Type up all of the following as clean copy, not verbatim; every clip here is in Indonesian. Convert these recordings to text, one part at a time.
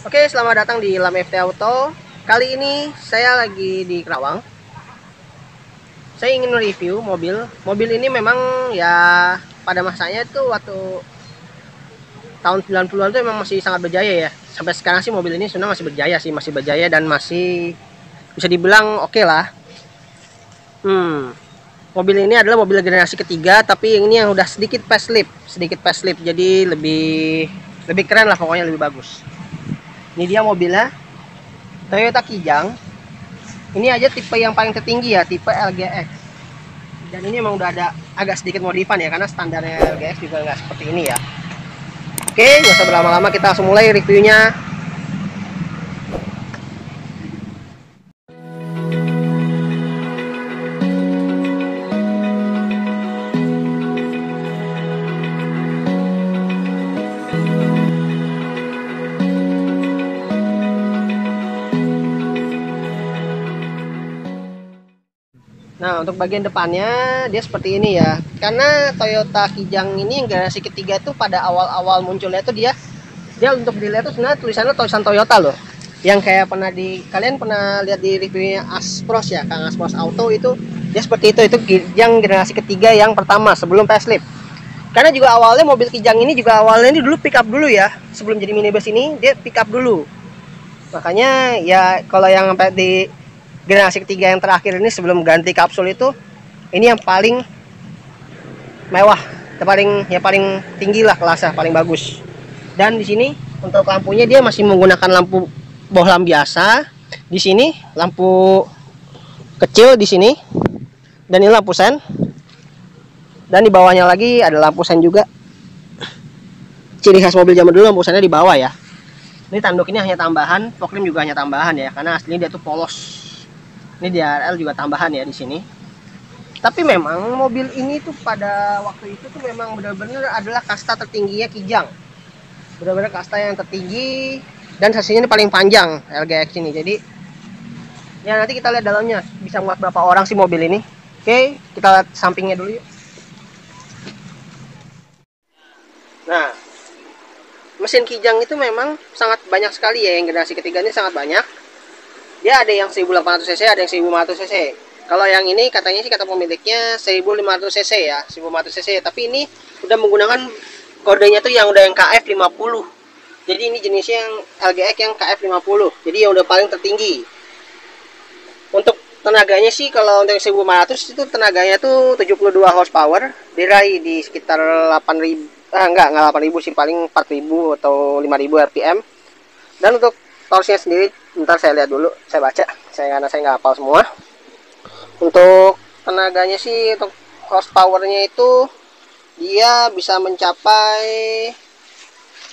Oke, selamat datang di Lam FT Auto. Kali ini saya lagi di Kerawang. Saya ingin review mobil. Mobil ini memang ya pada masanya itu waktu tahun 90-an itu memang masih sangat berjaya ya. Sampai sekarang sih mobil ini sebenarnya masih berjaya sih, masih berjaya dan masih bisa dibilang oke lah. Mobil ini adalah mobil generasi ketiga, tapi ini yang udah sedikit facelift. Jadi lebih keren lah, pokoknya lebih bagus. Ini dia mobilnya, Toyota Kijang. Ini aja tipe yang paling tertinggi ya, tipe LGX. Dan ini emang udah ada agak sedikit modifan ya, karena standarnya LGX juga nggak seperti ini ya. Oke, nggak usah berlama-lama, kita langsung mulai reviewnya. Nah, untuk bagian depannya dia seperti ini ya. Karena Toyota Kijang ini generasi ketiga tuh pada awal-awal munculnya tuh dia untuk dilihat tuh sebenarnya tulisannya tulisan Toyota loh. Yang kayak kalian pernah lihat di reviewnya Aspros ya, Kang Aspros Auto itu dia seperti itu Kijang generasi ketiga yang pertama sebelum facelift. Karena juga awalnya mobil Kijang ini juga awalnya ini dulu pick up dulu ya. Sebelum jadi minibus ini dia pick up dulu. Makanya ya kalau yang sampai di generasi ketiga yang terakhir ini sebelum ganti kapsul itu, ini yang paling mewah, paling tinggi lah kelasnya, paling bagus. Dan di sini untuk lampunya dia masih menggunakan lampu bohlam biasa. Di sini lampu kecil di sini, dan ini lampu sen. Dan di bawahnya lagi ada lampu sen juga. Ciri khas mobil zaman dulu lampu sennya di bawah ya. Ini tanduk ini hanya tambahan, fog lamp juga hanya tambahan ya, karena aslinya dia tuh polos. Ini DRL juga tambahan ya di sini. Tapi memang mobil ini tuh pada waktu itu tuh memang benar-benar adalah kasta tertingginya Kijang. Benar-benar kasta yang tertinggi dan sasinya ini paling panjang LGX ini. Jadi ya nanti kita lihat dalamnya bisa muat berapa orang sih mobil ini. Oke, kita lihat sampingnya dulu yuk. Nah, mesin Kijang itu memang sangat banyak sekali ya, yang generasi ketiga ini sangat banyak. Dia ada yang 1800 cc, ada yang 1500 cc. Kalau yang ini katanya sih kata pemiliknya 1500 cc ya, 1500 cc. Tapi ini udah menggunakan kodenya tuh yang udah yang KF50. Jadi ini jenisnya yang LGX yang KF50. Jadi yang udah paling tertinggi. Untuk tenaganya sih kalau untuk 1500 itu tenaganya tuh 72 horsepower, diraih di sekitar 8000, enggak 8000 sih, paling 4000 atau 5000 rpm. Dan untuk torsinya sendiri, ntar saya lihat dulu, saya baca, karena saya nggak hafal semua. Untuk tenaganya sih, untuk horsepowernya itu dia bisa mencapai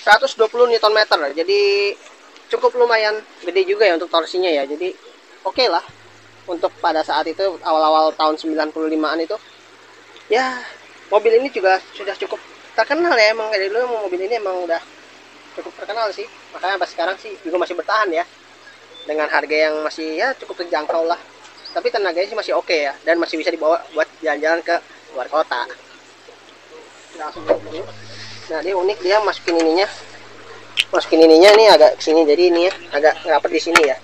120 Nm. Jadi cukup lumayan gede juga ya untuk torsinya ya. Jadi oke lah untuk pada saat itu awal-awal tahun 95-an itu. Ya, mobil ini juga sudah cukup terkenal ya, emang dari dulu mobil ini emang udah cukup terkenal sih, makanya sampai sekarang sih juga masih bertahan ya dengan harga yang masih ya cukup terjangkau lah. Tapi tenaganya sih masih oke ya, dan masih bisa dibawa buat jalan-jalan ke luar kota. Nah, dia unik, dia masukin ininya ini agak kesini, jadi ini ya agak rapet di sini ya.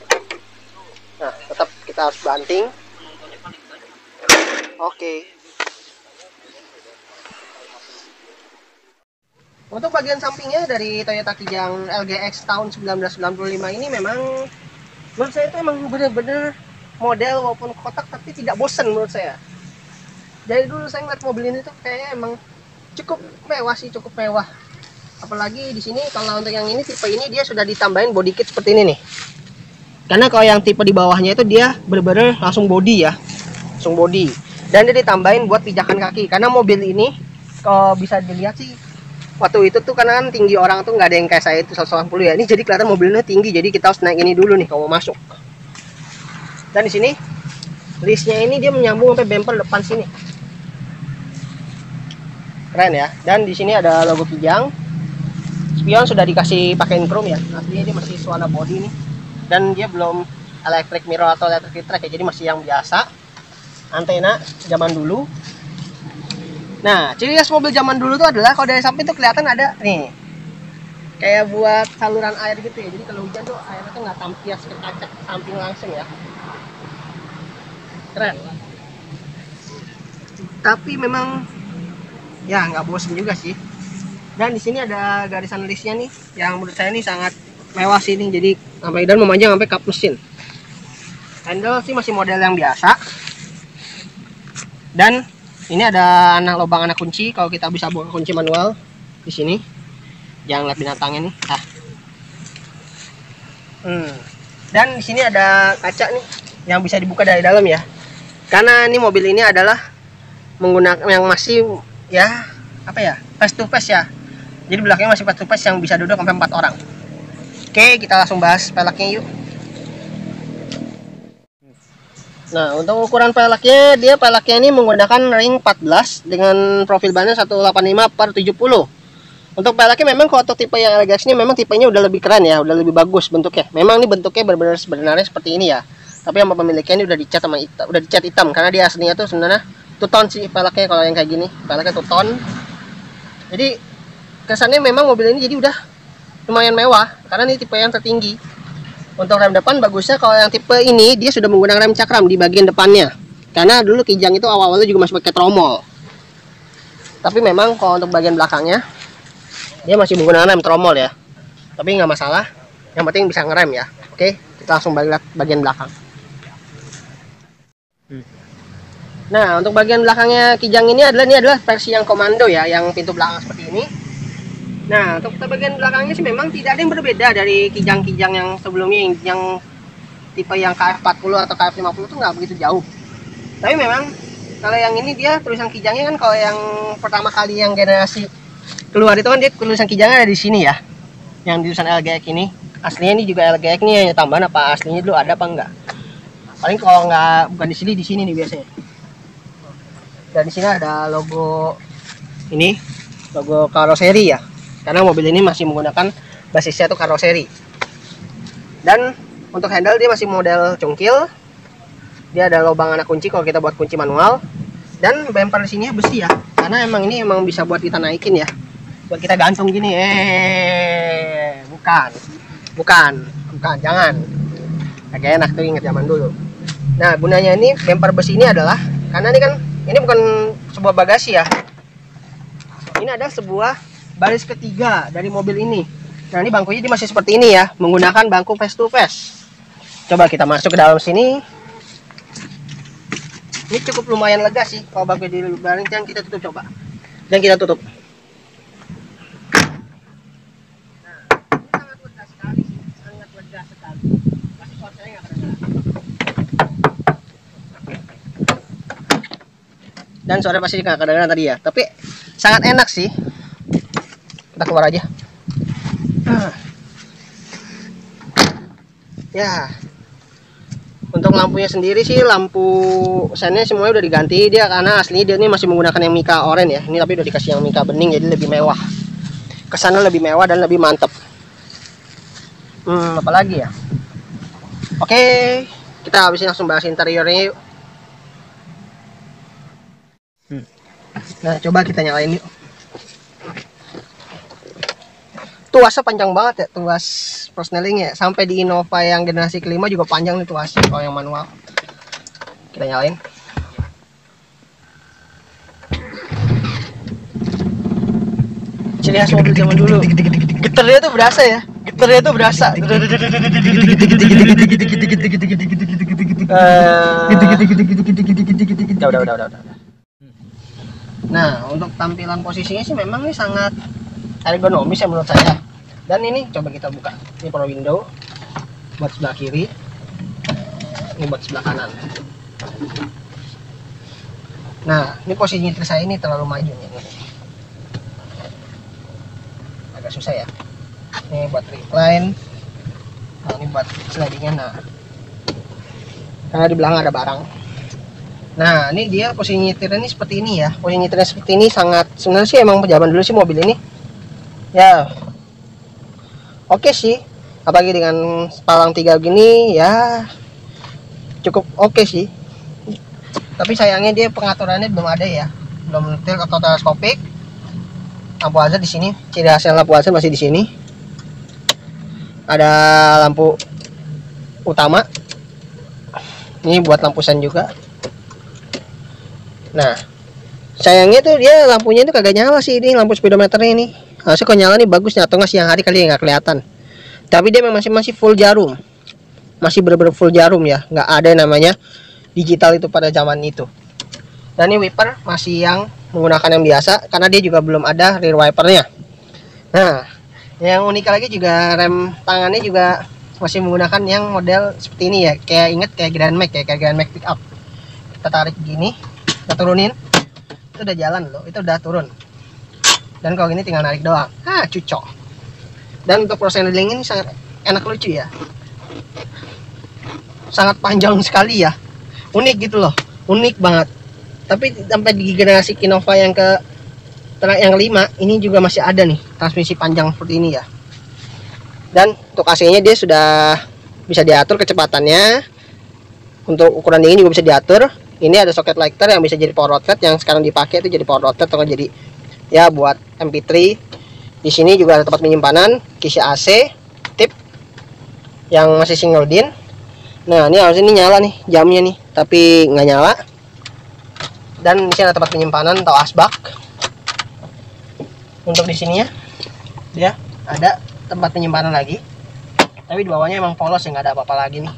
Nah, tetap kita harus banting. Oke. Untuk bagian sampingnya dari Toyota Kijang LGX tahun 1995 ini memang menurut saya itu emang bener-bener model walaupun kotak tapi tidak bosan menurut saya. Dari dulu saya ngeliat mobil ini tuh kayaknya emang cukup mewah sih, cukup mewah. Apalagi di sini kalau untuk yang ini tipe ini dia sudah ditambahin body kit seperti ini nih. Karena kalau yang tipe di bawahnya itu dia bener-bener langsung body ya, langsung body. Dan dia ditambahin buat pijakan kaki. Karena mobil ini kalau bisa dilihat sih, waktu itu tuh karena kan tinggi orang tuh nggak ada yang kayak saya itu 180 ya. Ini jadi kelihatan mobilnya tinggi, jadi kita harus naik ini dulu nih kalau mau masuk. Dan di sini listnya ini dia menyambung sampai bumper depan sini. Keren ya. Dan di sini ada logo Kijang. Spion sudah dikasih pakein chrome ya. Aslinya dia masih warna body nih. Dan dia belum electric mirror atau electric track ya, jadi masih yang biasa. Antena zaman dulu. Nah, ciri khas mobil zaman dulu itu adalah kalau dari samping tuh kelihatan ada nih kayak buat saluran air gitu ya. Jadi kalau hujan tuh airnya tuh nggak tampias ke kaca samping langsung ya. Keren. Tapi memang ya nggak bosen juga sih. Dan di sini ada garisan listnya nih, yang menurut saya ini sangat mewah sih nih. Jadi sampai dan memanjang sampai kap mesin. Handle sih masih model yang biasa. Dan ini ada lubang anak kunci. Kalau kita bisa buka kunci manual di sini. Jangan lihat binatangnya nih. Dan di sini ada kaca nih yang bisa dibuka dari dalam ya. Karena ini mobil ini adalah menggunakan yang masih ya apa ya, face to face ya. Jadi belakangnya masih face to face yang bisa duduk sampai 4 orang. Oke, kita langsung bahas peleknya yuk. Nah, untuk ukuran peleknya, dia peleknya ini menggunakan ring 14 dengan profil bannya 185/70. Untuk peleknya memang kalau untuk tipe yang LGX ini memang tipenya udah lebih keren ya, udah lebih bagus bentuknya. Memang ini bentuknya benar-benar sebenarnya seperti ini ya. Tapi yang pemiliknya ini udah dicat sama hitam, udah dicat hitam karena dia aslinya tuh sebenarnya two-tone sih peleknya. Kalau yang kayak gini, peleknya two-tone. Jadi kesannya memang mobil ini jadi udah lumayan mewah karena ini tipe yang tertinggi. Untuk rem depan bagusnya kalau yang tipe ini dia sudah menggunakan rem cakram di bagian depannya. Karena dulu Kijang itu awal-awalnya juga masih pakai tromol. Tapi memang kalau untuk bagian belakangnya dia masih menggunakan rem tromol ya. Tapi nggak masalah, yang penting bisa ngerem ya. Oke, kita langsung lihat bagian belakang. Nah, untuk bagian belakangnya Kijang ini adalah versi yang komando ya, yang pintu belakang seperti ini. Nah, untuk bagian belakangnya sih memang tidak ada yang berbeda dari Kijang-Kijang yang sebelumnya, yang tipe yang KF40 atau KF50 itu nggak begitu jauh. Tapi memang kalau yang ini dia tulisan Kijangnya kan, kalau yang pertama kali yang generasi keluar itu kan dia tulisan Kijangnya ada di sini ya. Yang tulisan LGX ini, aslinya ini juga LGX nih, yang tambahan apa aslinya dulu ada apa enggak? Paling kalau nggak bukan di sini nih biasanya. Dan di sini ada logo ini, logo karoseri ya. Karena mobil ini masih menggunakan basisnya tuh karoseri. Dan untuk handle dia masih model cungkil. Dia ada lubang anak kunci kalau kita buat kunci manual. Dan bumper di sini besi ya. Karena emang ini emang bisa buat kita naikin ya. Buat kita gantung gini. Bukan, jangan. Agak enak tuh, ingat zaman dulu. Nah, gunanya ini bumper besi ini adalah karena ini bukan sebuah bagasi ya. Ini adalah sebuah baris ketiga dari mobil ini. Nah, ini bangkunya dia masih seperti ini ya, menggunakan bangku face to face. Coba kita masuk ke dalam sini. Ini cukup lumayan lega sih kalau bangku dilebarin. Dan kita tutup coba. Dan kita tutup. Nah, ini sangat lega sekali sih, sangat lega sekali. Pasti suaranya nggak kedengeran. Dan suara pasti nggak kedengeran tadi ya. Tapi sangat enak sih. Kita keluar aja. Ya, untuk lampunya sendiri sih, lampu sennya semuanya udah diganti dia, karena aslinya dia ini masih menggunakan yang Mika oranye ya. Ini tapi udah dikasih yang Mika bening, jadi lebih mewah. Kesannya lebih mewah dan lebih mantep. Apalagi ya. Oke, kita habisin langsung bahas interiornya yuk. Nah, coba kita nyalain yuk. Tuasnya panjang banget ya, tuas persneling ya. Sampai di Innova yang generasi kelima juga panjang nih tuasnya kalau yang manual. Kita nyalain. Ciri khas mobil zaman dulu. Getarnya tuh berasa ya. Getarnya tuh berasa. Udah. Nah, untuk tampilan posisinya sih memang ini sangat ergonomis ya menurut saya. Dan ini coba kita buka. Ini power window buat sebelah kiri. Ini buat sebelah kanan. Nah, ini posisi nyetir saya ini terlalu maju nih. Agak susah ya. Ini buat recline. Nah, ini buat slidingnya. Nah, karena di belakang ada barang. Nah, ini dia posisi nyetirnya ini seperti ini ya. Posisi nyetirnya seperti ini sangat, sebenarnya sih emang zaman dulu sih mobil ini ya oke sih, apalagi dengan palang 3 gini ya cukup oke sih. Tapi sayangnya dia pengaturannya belum ada ya, belum detail atau teleskopik. Lampu hazard di sini, ciri khasnya lampu hazard masih di sini. Ada lampu utama. Ini buat lampu sen juga. Nah, sayangnya tuh dia lampunya itu kagak nyala sih, ini lampu speedometernya ini. Harusnya kalau nyala nih bagusnya, atau nggak siang hari kali ya nggak kelihatan. Tapi dia memang masih full jarum. Masih bener-bener full jarum ya, nggak ada yang namanya digital itu pada zaman itu. Dan ini wiper masih yang menggunakan yang biasa karena dia juga belum ada rear wipernya. Nah, yang unik lagi juga rem tangannya juga masih menggunakan yang model seperti ini ya, kayak inget kayak Grand Max, kayak Grand Max pickup. Kita tarik gini, kita turunin, itu udah jalan loh, itu udah turun. Dan kalau gini tinggal narik doang, cucok. Dan untuk proses handling ini sangat enak, lucu ya, sangat panjang sekali ya, unik gitu loh, unik banget. Tapi sampai di generasi Innova yang kelima ini juga masih ada nih transmisi panjang seperti ini ya. Dan untuk AC-nya dia sudah bisa diatur kecepatannya. Untuk ukuran dingin juga bisa diatur. Ini ada soket lighter yang bisa jadi power outlet, yang sekarang dipakai itu jadi power outlet atau jadi ya buat MP3. Di sini juga ada tempat penyimpanan, kisi AC, tip yang masih single din. Nah, ini harusnya ini nyala nih jamnya nih, tapi nggak nyala. Dan di sini ada tempat penyimpanan atau asbak. Untuk di sininya dia ada tempat penyimpanan lagi, tapi di bawahnya emang polos ya, nggak ada apa-apa lagi nih.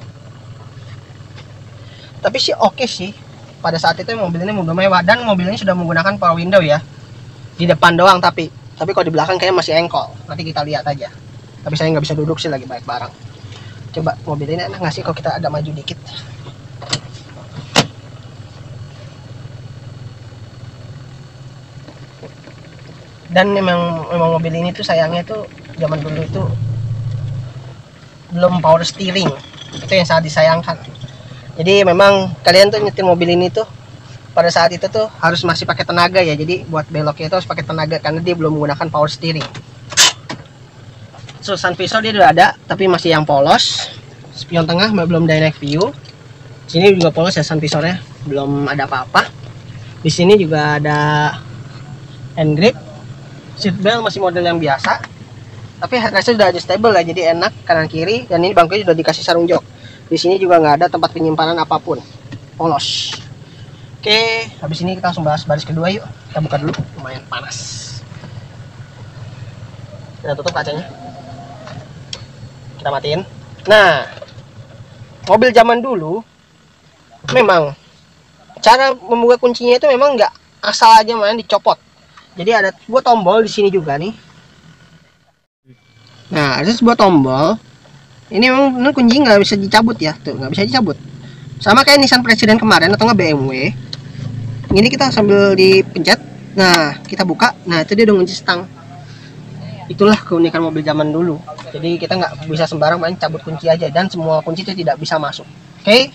Tapi sih oke sih, pada saat itu mobil ini mobil mewah dan mobil ini sudah menggunakan power window ya, di depan doang. Tapi kalau di belakang kayaknya masih engkol, nanti kita lihat aja. Tapi saya nggak bisa duduk sih, lagi banyak barang. Coba mobil ini enak nggak sih kalau kita ada maju dikit. Dan memang mobil ini tuh sayangnya tuh zaman dulu itu belum power steering, itu yang sangat disayangkan. Jadi memang kalian tuh nyetir mobil ini tuh pada saat itu tuh harus masih pakai tenaga ya, jadi buat beloknya itu harus pakai tenaga karena dia belum menggunakan power steering. So, sun visor dia udah ada tapi masih yang polos. Spion tengah belum dynamic view. Sini juga polos ya, sun visornya belum ada apa-apa. Di sini juga ada hand grip. Seat belt masih model yang biasa, tapi headrestnya sudah adjustable ya, jadi enak kanan kiri. Dan ini bangkunya sudah dikasih sarung jok. Di sini juga nggak ada tempat penyimpanan apapun, polos. Oke, habis ini kita langsung bahas baris kedua yuk. Kita buka dulu, lumayan panas. Kita tutup kacanya, kita matiin. Nah, mobil zaman dulu memang cara membuka kuncinya itu memang nggak asal aja main dicopot. Jadi ada sebuah tombol di sini juga nih. Nah, ada sebuah tombol. Ini memang kunci nggak bisa dicabut ya, tuh nggak bisa dicabut. Sama kayak Nissan Presiden kemarin atau nggak BMW. Ini kita sambil dipencet, nah kita buka, nah itu dia udah ngunci stang. Itulah keunikan mobil zaman dulu. Jadi kita nggak bisa sembarang main cabut kunci aja, dan semua kunci itu tidak bisa masuk. Oke,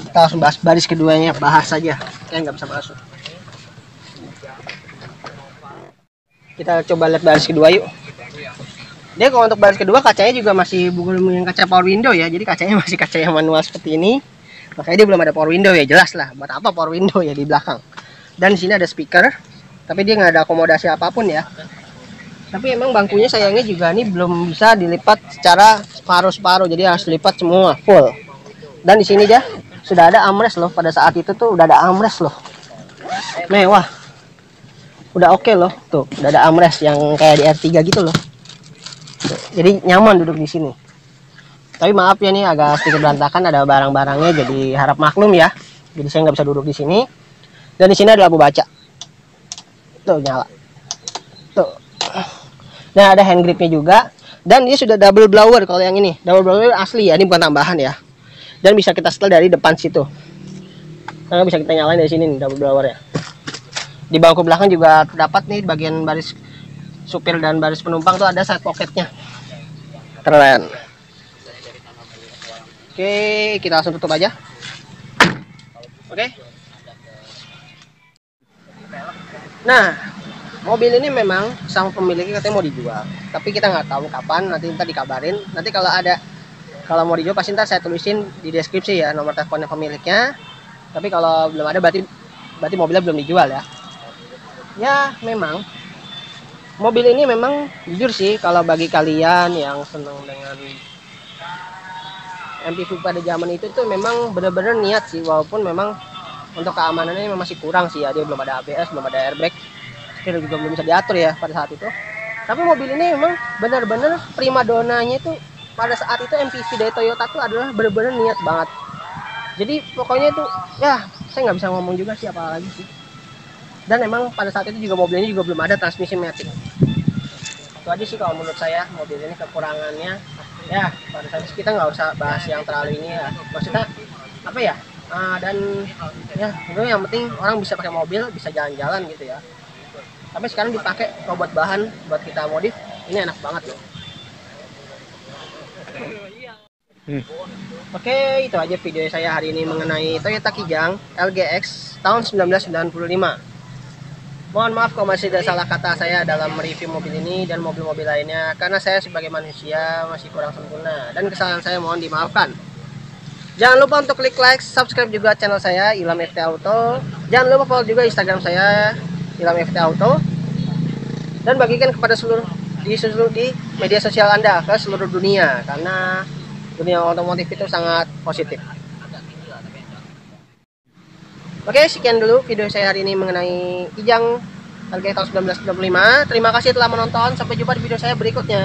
kita langsung bahas baris keduanya, bahas saja. Yang nggak bisa masuk. Kita coba lihat baris kedua yuk. Dia kalau untuk baris kedua kacanya juga masih belum yang kaca power window ya, jadi kacanya masih kaca yang manual seperti ini. Makanya dia belum ada power window ya, jelas lah. Buat apa power window ya di belakang. Dan di sini ada speaker, tapi dia nggak ada akomodasi apapun ya. Tapi emang bangkunya sayangnya juga nih belum bisa dilipat secara separuh-separuh, jadi harus dilipat semua full. Dan di sini dia sudah ada armrest loh, pada saat itu tuh udah ada armrest loh, mewah, udah oke loh, tuh udah ada armrest yang kayak di R3 gitu loh. Tuh, jadi nyaman duduk di sini. Tapi maaf ya nih agak sedikit berantakan, ada barang-barangnya, jadi harap maklum ya. Jadi saya nggak bisa duduk di sini. Dan di sini ada lampu baca, tuh nyala, tuh. Nah, ada hand gripnya juga, dan dia sudah double blower. Kalau yang ini double blower asli ya, ini bukan tambahan ya. Dan bisa kita setel dari depan situ. Nah, bisa kita nyalain dari sini nih double blower ya. Di bangku belakang juga terdapat nih bagian baris supir dan baris penumpang tuh ada side pocketnya. Keren. Oke, kita langsung tutup aja. Oke. Nah, mobil ini memang sama pemiliknya katanya mau dijual, tapi kita nggak tahu kapan. Nanti kita dikabarin. Nanti kalau mau dijual pasti ntar saya tulisin di deskripsi ya nomor teleponnya pemiliknya. Tapi kalau belum ada berarti mobilnya belum dijual ya. Ya memang mobil ini memang jujur sih, kalau bagi kalian yang senang dengan MPV pada zaman itu tuh memang bener-bener niat sih, walaupun memang untuk keamanannya memang masih kurang sih ya, dia belum ada ABS, belum ada airbag, setir juga belum bisa diatur ya pada saat itu. Tapi mobil ini memang benar-benar primadonanya itu pada saat itu MPV dari Toyota tuh adalah benar-benar niat banget. Jadi pokoknya itu ya saya nggak bisa ngomong juga sih apa lagi sih. Dan emang pada saat itu juga mobil ini juga belum ada transmisi matic. Itu aja sih kalau menurut saya mobil ini kekurangannya. Ya pada saat itu kita nggak usah bahas yang terlalu ini ya. Maksudnya apa ya? Dan ya itu yang penting orang bisa pakai mobil, bisa jalan-jalan gitu ya. Tapi sekarang dipakai buat bahan buat kita modif, ini enak banget loh. Oke, itu aja video saya hari ini mengenai Toyota Kijang LGX tahun 1995. Mohon maaf kalau masih ada salah kata saya dalam mereview mobil ini dan mobil-mobil lainnya, karena saya sebagai manusia masih kurang sempurna dan kesalahan saya mohon dimaafkan. Jangan lupa untuk klik like, subscribe juga channel saya Ilham FT Auto. Jangan lupa follow juga Instagram saya Ilham FT Auto, dan bagikan kepada seluruh di media sosial Anda ke seluruh dunia, karena dunia otomotif itu sangat positif. Oke, sekian dulu video saya hari ini mengenai Kijang LGX tahun 1995. Terima kasih telah menonton, sampai jumpa di video saya berikutnya.